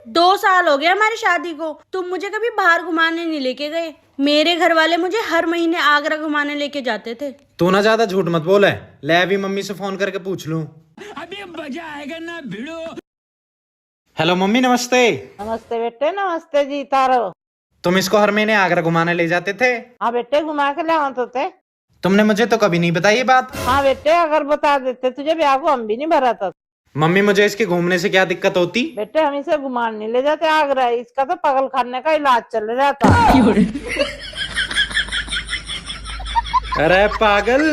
2 साल हो गए हमारी शादी को, तुम मुझे कभी बाहर घुमाने नहीं लेके गए। मेरे घर वाले मुझे हर महीने आगरा घुमाने लेके जाते थे। तू ना ज्यादा झूठ मत बोले, ले अभी मम्मी से फोन करके पूछ लूं। अभी मजा आएगा ना भिड़ो। हेलो मम्मी, नमस्ते। नमस्ते बेटे, नमस्ते जी तारो। तुम इसको हर महीने आगरा घुमाने ले जाते थे? हाँ बेटे, घुमा के ले तो थे। तुमने मुझे तो कभी नहीं बताई ये बात। हाँ बेटे, अगर बता देते तुझे ब्याह को हम भी नहीं भरा था। मम्मी, मुझे इसके घूमने से क्या दिक्कत होती? बेटे हम इसे घुमान नहीं ले जाते आगरा, इसका तो पागल खाने का इलाज चल रहा था। अरे पागल।